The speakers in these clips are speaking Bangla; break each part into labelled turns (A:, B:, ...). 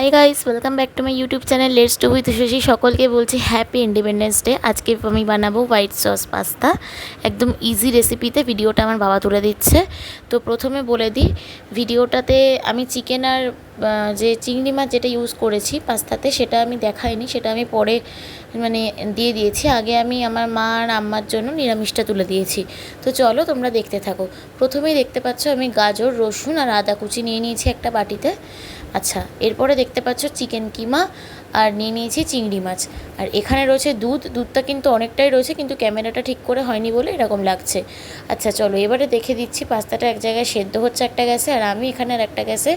A: Hi guys, welcome back to my YouTube channel let's do with Shashi. সকলকে বলছি হ্যাপি ইন্ডিপেন্ডেন্স ডে। আজকে আমি বানাবো হোয়াইট সস পাস্তা, একদম ইজি রেসিপিতে। ভিডিওটা আমার বাবা তুলে দিচ্ছে। তো প্রথমে বলে দিই, ভিডিওটাতে আমি চিকেন আর যে চিংড়ি মাছ যেটা ইউজ করেছি পাস্তাতে, সেটা আমি দেখাইনি, সেটা আমি পরে দিয়ে দিয়েছি। আগে আমি আমার মা আর আম্মার জন্য নিরামিষটা তুলে দিয়েছি। তো চলো তোমরা দেখতে থাকো। প্রথমেই দেখতে পাচ্ছ আমি গাজর, রসুন আর আদা কুচি নিয়ে নিয়েছি একটা বাটিতে। আচ্ছা, এরপরে দেখতে পাচ্ছ চিকেন কিমা আর নিয়ে নিয়েছি চিংড়ি মাছ। আর এখানে রয়েছে দুধটা কিন্তু অনেকটাই রয়েছে, কিন্তু ক্যামেরাটা ঠিক করে হয়নি বলে এরকম লাগছে। আচ্ছা চলো এবারে দেখে দিচ্ছি। পাস্তাটা এক জায়গায় সেদ্ধ হচ্ছে একটা গ্যাসে, আর আমি এখানে আর একটা গ্যাসে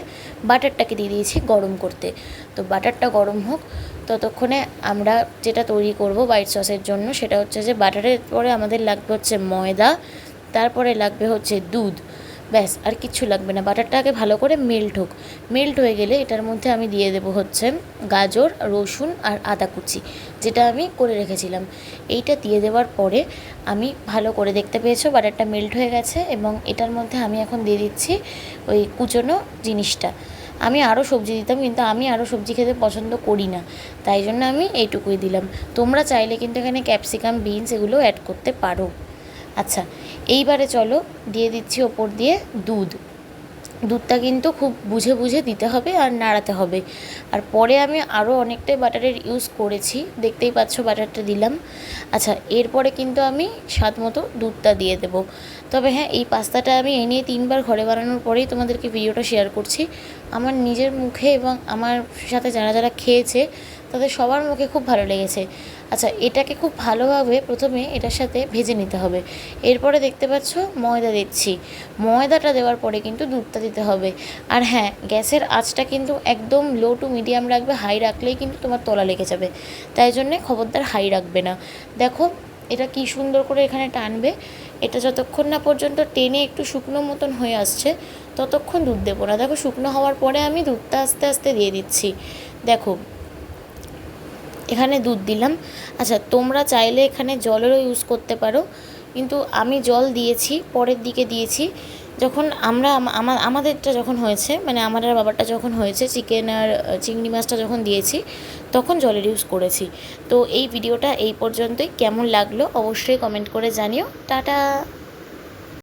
A: বাটারটাকে দিয়ে দিয়েছি গরম করতে। তো বাটারটা গরম হোক, ততক্ষণে আমরা যেটা তৈরি করব হোয়াইট সসের জন্য, সেটা হচ্ছে যে বাটারের পরে আমাদের লাগবে হচ্ছে ময়দা, তারপরে লাগবে হচ্ছে দুধ, ব্যাস আর কিচ্ছু লাগবে না। বাটারটা আগে ভালো করে মেল্ট হয়ে গেলে এটার মধ্যে আমি দিয়ে দেবো হচ্ছে গাজর, রসুন আর আদা কুচি, যেটা আমি করে রেখেছিলাম। এইটা দিয়ে দেওয়ার পরে আমি ভালো করে, দেখতে পেয়েছো বাটারটা মেল্ট হয়ে গেছে, এবং এটার মধ্যে আমি এখন দিয়ে দিচ্ছি ওই কুচোনো জিনিসটা। আমি আরও সবজি দিতাম, কিন্তু আমি আরও সবজি খেতে পছন্দ করি না, তাই জন্য আমি এইটুকুই দিলাম। তোমরা চাইলে কিন্তু এখানে ক্যাপসিকাম, বিনস এগুলো অ্যাড করতে পারো। আচ্ছা, এইবারে চলো দিয়ে দিচ্ছি ওপর দিয়ে দুধটা কিন্তু খুব বুঝে বুঝে দিতে হবে আর নাড়াতে হবে। আর পরে আমি আরও অনেকটাই বাটারের ইউজ করেছি, দেখতেই পাচ্ছ বাটারটা দিলাম। আচ্ছা, এরপরে কিন্তু আমি স্বাদ মতো দুধটা দিয়ে দেবো। তবে হ্যাঁ, এই পাস্তাটা আমি এই নিয়ে 3বার ঘরে বানানোর পরেই তোমাদেরকে ভিডিওটা শেয়ার করছি। আমার নিজের মুখে এবং আমার সাথে যারা যারা খেয়েছে তাদের সবার মুখে খুব ভালো লেগেছে। আচ্ছা, এটাকে খুব ভালোভাবে প্রথমে এটার সাথে ভেজে নিতে হবে। এরপরে দেখতে পাচ্ছ ময়দা দিচ্ছি। ময়দাটা দেওয়ার পরে কিন্তু দুধটা দিতে হবে। আর হ্যাঁ, গ্যাসের আঁচটা কিন্তু একদম লো টু মিডিয়াম রাখবে, হাই রাখলেই কিন্তু তোমার তলা লেগে যাবে, তাই জন্যে খবরদার হাই রাখবে না। দেখো এটা কি সুন্দর করে এখানে টানবে। এটা যতক্ষণ না পর্যন্ত টেনে একটু শুকনো মতন হয়ে আসছে, ততক্ষণ দুধ দেবো না। দেখো শুকনো হওয়ার পরে আমি দুধটা আস্তে আস্তে দিয়ে দিচ্ছি। দেখো এখানে দুধ দিলাম। আচ্ছা, তোমরা চাইলে এখানে জলেরও ইউজ করতে পারো, কিন্তু আমি জল দিয়েছি, পরের দিকে দিয়েছি যখন আমাদেরটা যখন হয়েছে, আমার আর বাবারটা যখন হয়েছে, চিকেন আর চিংড়ি মাছটা যখন দিয়েছি তখন জলের ইউজ করেছি। তো এই ভিডিওটা এই পর্যন্তই। কেমন লাগলো অবশ্যই কমেন্ট করে জানিও। টাটা।